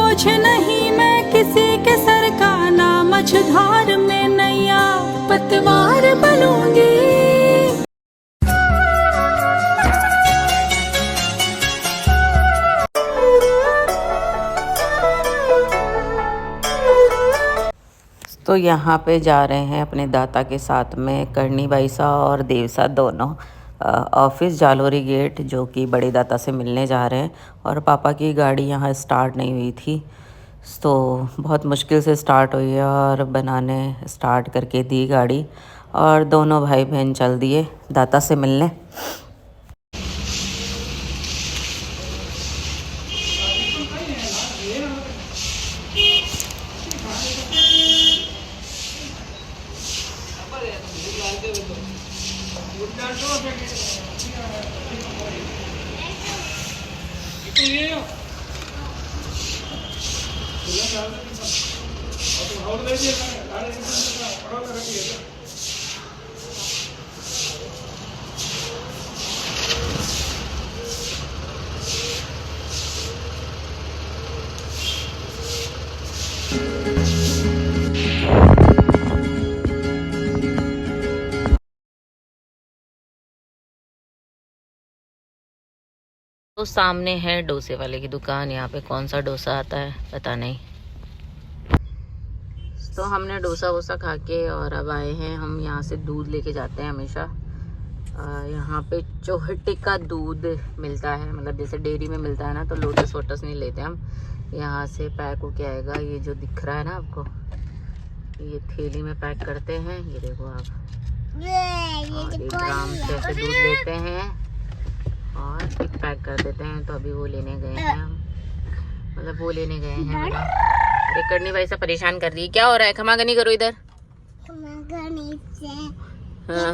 बोझ नहीं मैं किसी के सर का, ना मझधार में नैया पतवार बनूंगी। तो यहाँ पे जा रहे हैं अपने दाता के साथ में करनी भाई सा और देव सा दोनों ऑफिस जालोरी गेट, जो कि बड़े दाता से मिलने जा रहे हैं। और पापा की गाड़ी यहाँ स्टार्ट नहीं हुई थी, तो बहुत मुश्किल से स्टार्ट हुई है और बनाने स्टार्ट करके दी गाड़ी, और दोनों भाई बहन चल दिए दाता से मिलने। तो सामने है डोसे वाले की दुकान। यहाँ पे कौन सा डोसा आता है पता नहीं। तो हमने डोसा वोसा खा के और अब आए हैं हम यहाँ से दूध लेके जाते हैं हमेशा। यहाँ पे चौहट्टे का दूध मिलता है, मतलब जैसे डेयरी में मिलता है ना, तो लोटस वोटस नहीं लेते हम। यहाँ से पैक होके आएगा, ये जो दिख रहा है ना आपको, ये थैली में पैक करते हैं। ये देखो आप, और एक ग्राम से ऐसे दूध लेते हैं और एक पैक कर देते हैं। तो अभी वो लेने गए हैं हम, मतलब वो लेने गए हैं। अरे करनी भाई से परेशान कर रही है, क्या हो रहा है? खमागनी करो इधर। हाँ।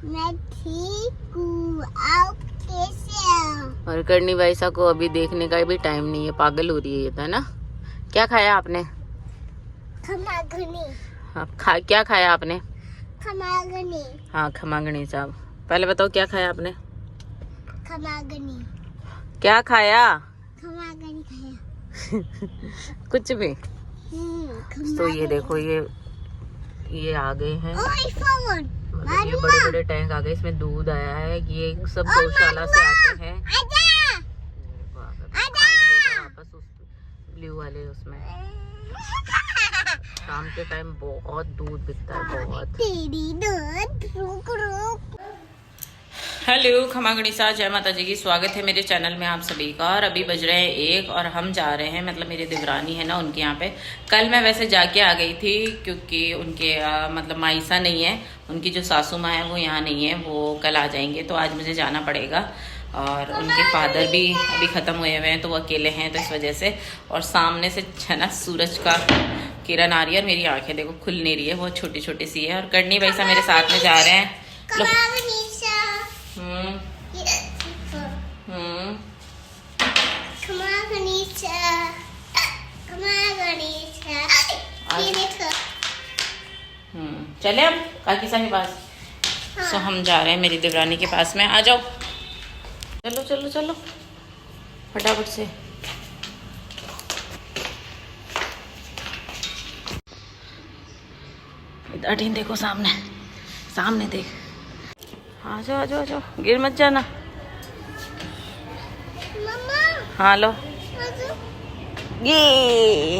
मैं ठीक हूँ, आप कैसे हो? और करनी भाई सा को अभी देखने का भी टाइम नहीं है, पागल हो रही है ये तो, है ना। क्या खाया आपने? खमागनी। क्या खाया आपने? खमागनी। हाँ खमागनी साहब, पहले बताओ क्या खाया आपने? खमागनी। क्या खाया? खमागनी खाया। कुछ भी। तो ये देखो, ये आ गए हैं, मतलब ये बड़े बड़े टैंक आ गए, इसमें दूध आया है। ये सब गौशाला से आते हैं। वापस उस ब्लू वाले उसमें शाम के टाइम बहुत दूध बिकता है, बहुत। हेलो खमागणी सा, जय माता जी की। स्वागत है मेरे चैनल में आप सभी का। और अभी बज रहे हैं 1 और हम जा रहे हैं, मतलब मेरी देवरानी है ना, उनके यहाँ पे। कल मैं वैसे जाके आ गई थी क्योंकि उनके मतलब माईसा नहीं है, उनकी जो सासू माँ है वो यहाँ नहीं है, वो कल आ जाएंगे। तो आज मुझे जाना पड़ेगा। और उनके फादर भी अभी ख़त्म हुए हुए हैं, तो वो अकेले हैं, तो इस वजह से। और सामने से है ना सूरज का किरण आ रही है, और मेरी आंखें देखो खुल नहीं रही है, बहुत छोटी छोटी सी है। और करनी भाई सा मेरे साथ में जा रहे हैं। चले अब काकी सा के पास। सो हम जा रहे हैं मेरी देवरानी के पास में। आ जाओ, चलो चलो चलो फटाफट से। इधर देखो, सामने सामने देख। आ जाओ आ जाओ आ जाओ, गिर मत जाना। हाँ लो ये।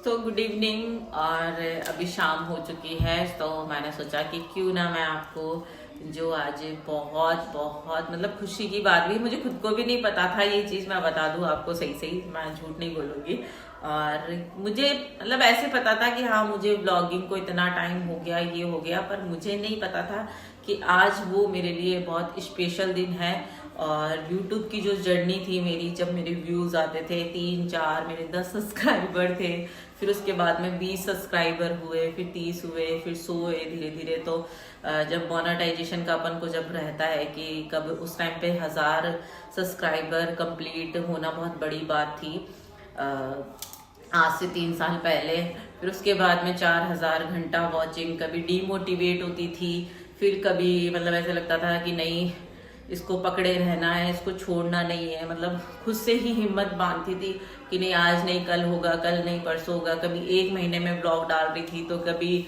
तो गुड इवनिंग, और अभी शाम हो चुकी है। तो मैंने सोचा कि क्यों ना मैं आपको जो आज बहुत बहुत मतलब खुशी की बात भी, मुझे खुद को भी नहीं पता था ये चीज़, मैं बता दूं आपको सही सही, मैं झूठ नहीं बोलूँगी। और मुझे मतलब ऐसे पता था कि हाँ मुझे व्लॉगिंग को इतना टाइम हो गया, ये हो गया, पर मुझे नहीं पता था कि आज वो मेरे लिए बहुत स्पेशल दिन है। और YouTube की जो जर्नी थी मेरी, जब मेरे व्यूज़ आते थे 3 4, मेरे 10 सब्सक्राइबर थे, फिर उसके बाद में 20 सब्सक्राइबर हुए, फिर 30 हुए, फिर 100 हुए धीरे धीरे। तो जब मोनेटाइजेशन का अपन को जब रहता है कि कब उस टाइम पे 1000 सब्सक्राइबर कंप्लीट होना बहुत बड़ी बात थी, आज से 3 साल पहले। फिर उसके बाद में 4000 घंटा वॉचिंग, कभी डीमोटिवेट होती थी, फिर कभी मतलब ऐसे लगता था कि नहीं इसको पकड़े रहना है, इसको छोड़ना नहीं है। मतलब खुद से ही हिम्मत बांधती थी कि नहीं आज नहीं कल होगा, कल नहीं परसों होगा। कभी 1 महीने में ब्लॉग डाल रही थी तो कभी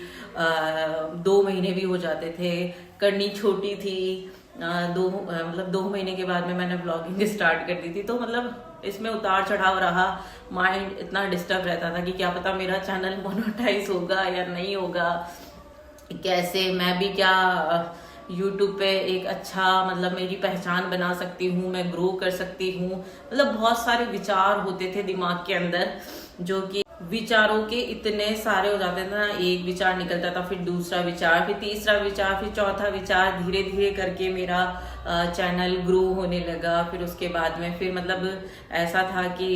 2 महीने भी हो जाते थे। करनी छोटी थी, 2 महीने के बाद में मैंने ब्लॉगिंग स्टार्ट कर दी थी। तो मतलब इसमें उतार चढ़ाव रहा, माइंड इतना डिस्टर्ब रहता था कि क्या पता मेरा चैनल मोनेटाइज होगा या नहीं होगा, कैसे मैं भी क्या YouTube पे एक अच्छा मतलब मेरी पहचान बना सकती हूँ, मैं ग्रो कर सकती हूँ। मतलब बहुत सारे विचार होते थे दिमाग के अंदर, जो कि विचारों के इतने सारे हो जाते थे ना। एक विचार निकलता था, फिर दूसरा विचार, फिर तीसरा विचार, फिर चौथा विचार। धीरे धीरे करके मेरा चैनल ग्रो होने लगा। फिर उसके बाद में फिर मतलब ऐसा था कि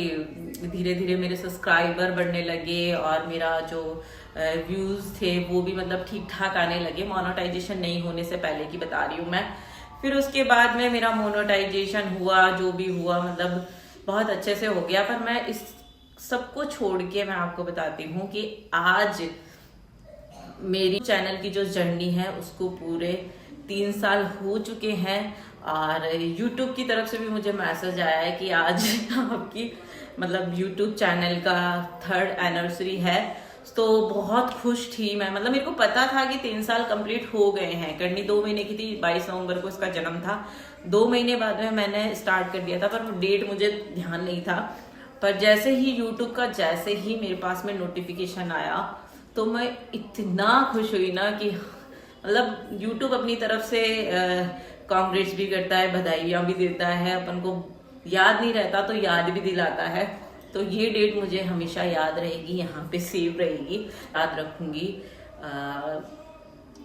धीरे धीरे मेरे सब्सक्राइबर बढ़ने लगे और मेरा जो व्यूज थे वो भी मतलब ठीक ठाक आने लगे। मोनेटाइजेशन नहीं होने से पहले की बता रही हूँ मैं। फिर उसके बाद में मेरा मोनेटाइजेशन हुआ, जो भी हुआ मतलब बहुत अच्छे से हो गया। पर मैं इस सबको छोड़ के मैं आपको बताती हूँ कि आज मेरी चैनल की जो जर्नी है उसको पूरे 3 साल हो चुके हैं। और YouTube की तरफ से भी मुझे मैसेज आया है कि आज आपकी मतलब YouTube चैनल का 3rd एनिवर्सरी है। तो बहुत खुश थी मैं। मतलब मेरे को पता था कि 3 साल कंप्लीट हो गए हैं। करनी 2 महीने की थी, 22 नवंबर को इसका जन्म था। 2 महीने बाद में मैंने स्टार्ट कर दिया था, पर वो डेट मुझे ध्यान नहीं था। पर जैसे ही YouTube का जैसे ही मेरे पास में नोटिफिकेशन आया तो मैं इतना खुश हुई ना कि मतलब YouTube अपनी तरफ से कांग्रेट्स भी करता है, बधाइयाँ भी देता है, अपन को याद नहीं रहता तो याद भी दिलाता है। तो ये डेट मुझे हमेशा याद रहेगी, यहाँ पे सेव रहेगी, याद रखूंगी।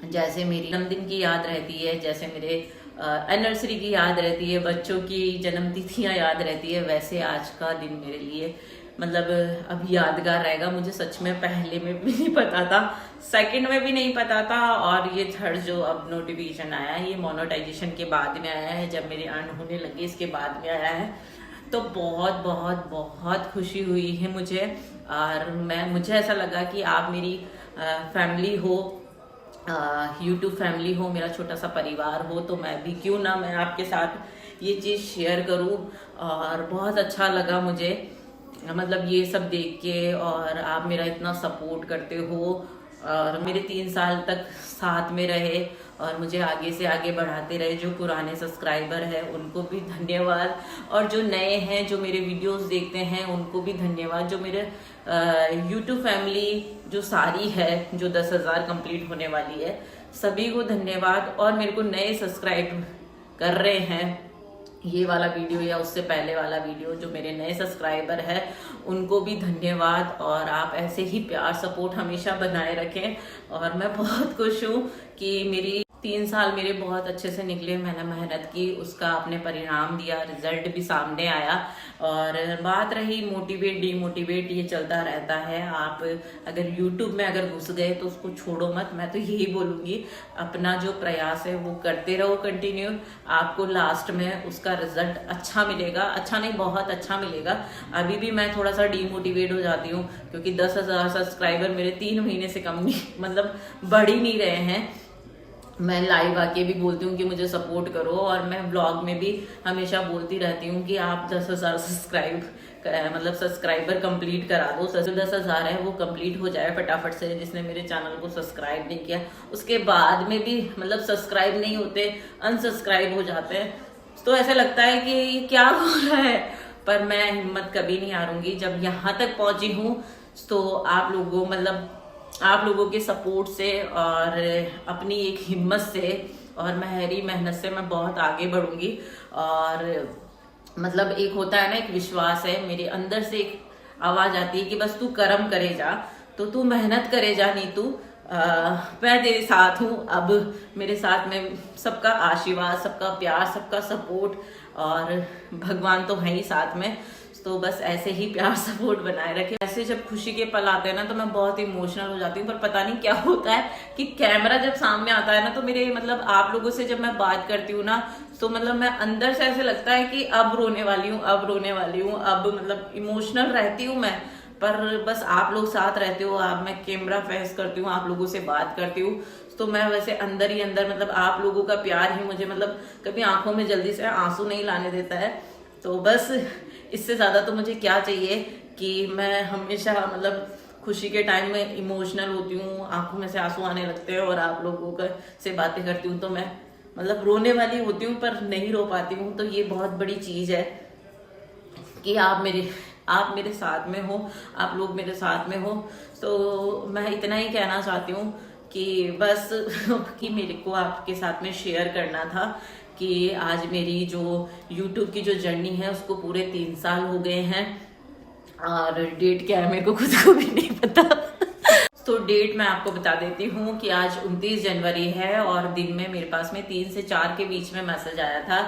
जैसे मेरी जन्मदिन की याद रहती है, जैसे मेरे एनिवर्सरी की याद रहती है, बच्चों की जन्म तिथियाँ याद रहती है, वैसे आज का दिन मेरे लिए मतलब अब यादगार रहेगा। मुझे सच में पहले में भी नहीं पता था, सेकंड में भी नहीं पता था, और ये 3rd जो अब नोटिफिकेशन आया है ये मोनेटाइजेशन के बाद में आया है, जब मेरे अर्न होने लगे इसके बाद में आया है। तो बहुत बहुत बहुत खुशी हुई है मुझे। और मुझे ऐसा लगा कि आप मेरी फैमिली हो, YouTube फैमिली हो, मेरा छोटा सा परिवार हो, तो मैं भी क्यों ना मैं आपके साथ ये चीज़ शेयर करूं। और बहुत अच्छा लगा मुझे मतलब ये सब देख के, और आप मेरा इतना सपोर्ट करते हो और मेरे 3 साल तक साथ में रहे और मुझे आगे से आगे बढ़ाते रहे। जो पुराने सब्सक्राइबर हैं उनको भी धन्यवाद, और जो नए हैं जो मेरे वीडियोस देखते हैं उनको भी धन्यवाद। जो मेरे YouTube फैमिली जो सारी है, जो 10,000 कंप्लीट होने वाली है, सभी को धन्यवाद। और मेरे को नए सब्सक्राइब कर रहे हैं, ये वाला वीडियो या उससे पहले वाला वीडियो, जो मेरे नए सब्सक्राइबर है उनको भी धन्यवाद। और आप ऐसे ही प्यार सपोर्ट हमेशा बनाए रखें। और मैं बहुत खुश हूँ कि मेरी 3 साल मेरे बहुत अच्छे से निकले। मैंने मेहनत की, उसका आपने परिणाम दिया, रिजल्ट भी सामने आया। और बात रही मोटिवेट डिमोटिवेट, ये चलता रहता है। आप अगर YouTube में अगर घुस गए तो उसको छोड़ो मत। मैं तो यही बोलूँगी, अपना जो प्रयास है वो करते रहो कंटिन्यू। आपको लास्ट में उसका रिजल्ट अच्छा मिलेगा, अच्छा नहीं बहुत अच्छा मिलेगा। अभी भी मैं थोड़ा सा डिमोटिवेट हो जाती हूँ क्योंकि 10,000 सब्सक्राइबर मेरे 3 महीने से कम नहीं मतलब बढ़ ही नहीं रहे हैं। मैं लाइव आके भी बोलती हूँ कि मुझे सपोर्ट करो, और मैं ब्लॉग में भी हमेशा बोलती रहती हूँ कि आप 10,000 सब्सक्राइबर कंप्लीट करा दो। 10,000 है वो कंप्लीट हो जाए फटाफट से। जिसने मेरे चैनल को सब्सक्राइब नहीं किया उसके बाद में भी मतलब सब्सक्राइब नहीं होते, अनसब्सक्राइब हो जाते हैं, तो ऐसा लगता है कि क्या हो रहा है। पर मैं हिम्मत कभी नहीं हारूंगी। जब यहाँ तक पहुंची हूँ तो आप लोगों के सपोर्ट से और अपनी एक हिम्मत से और मेहरी मेहनत से मैं बहुत आगे बढ़ूंगी। और मतलब एक होता है ना, एक विश्वास है मेरे अंदर से, एक आवाज आती है कि बस तू कर्म करे जा, तो तू मेहनत करे जा नीतू, मैं तेरे साथ हूँ। अब मेरे साथ में सबका आशीर्वाद, सबका प्यार, सबका सपोर्ट, और भगवान तो है ही साथ में। तो बस ऐसे ही प्यार सपोर्ट बनाए रखे। ऐसे जब खुशी के पल आते हैं ना तो मैं बहुत इमोशनल हो जाती हूँ। पर पता नहीं क्या होता है कि कैमरा जब सामने आता है ना तो मेरे मतलब आप लोगों से जब मैं बात करती हूँ ना तो मतलब मैं अंदर से ऐसे लगता है कि अब रोने वाली हूँ, अब रोने वाली हूँ, अब मतलब इमोशनल रहती हूँ मैं। पर बस आप लोग साथ रहते हो, आप मैं कैमरा फेस करती हूँ, आप लोगों से बात करती हूँ, तो मैं वैसे अंदर ही अंदर मतलब आप लोगों का प्यार ही मुझे मतलब कभी आंखों में जल्दी से आंसू नहीं लाने देता है। तो बस इससे ज्यादा तो मुझे क्या चाहिए कि मैं हमेशा मतलब खुशी के टाइम में इमोशनल होती हूँ, आंखों में से आंसू आने लगते हैं और आप लोगों का से बातें करती हूँ तो मैं मतलब रोने वाली होती हूँ पर नहीं रो पाती हूँ। तो ये बहुत बड़ी चीज है कि आप मेरे साथ में हो, आप लोग मेरे साथ में हो। तो मैं इतना ही कहना चाहती हूँ कि बस कि मेरे को आपके साथ में शेयर करना था कि आज मेरी जो YouTube की जो जर्नी है उसको पूरे 3 साल हो गए हैं और डेट क्या है मेरे को खुद को भी नहीं पता। तो डेट मैं आपको बता देती हूँ कि आज 29 जनवरी है और दिन में मेरे पास में 3 से 4 के बीच में मैसेज आया था।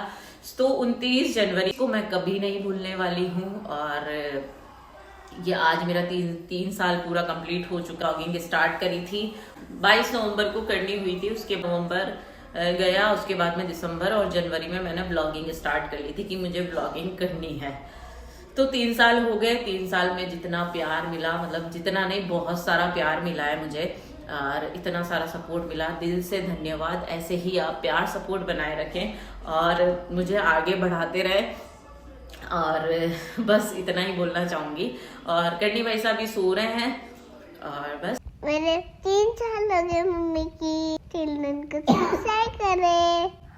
तो 29 जनवरी को मैं कभी नहीं भूलने वाली हूँ और ये आज मेरा 3 साल पूरा कंप्लीट हो चुका। व्लॉगिंग स्टार्ट करी थी 22 नवंबर को करनी हुई थी, उसके नवंबर गया, उसके बाद में दिसंबर और जनवरी में मैंने ब्लॉगिंग स्टार्ट कर ली थी कि मुझे ब्लॉगिंग करनी है। तो 3 साल हो गए। 3 साल में जितना प्यार मिला, मतलब जितना नहीं बहुत सारा प्यार मिला है मुझे और इतना सारा सपोर्ट मिला, दिल से धन्यवाद। ऐसे ही आप प्यार सपोर्ट बनाए रखें और मुझे आगे बढ़ाते रहे और बस इतना ही बोलना चाहूंगी। और करनी भाई साहब भी सो रहे हैं और बस मेरे 3 साल हो गए मम्मी की चिल्ड्रन को सब्सक्राइब करे।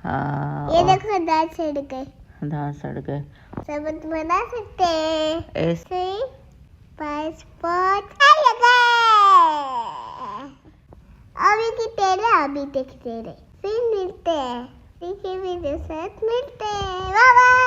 हाँ, ये देखो दांत सड़ गए, दांत सड़ गए। सबूत बना सकते हैं। ऐसे पासपोर्ट अभी की तेरे अभी देख तेरे फिर मिलते हैं, ठीक है, वीडियो साथ मिलते हैं। Bye bye.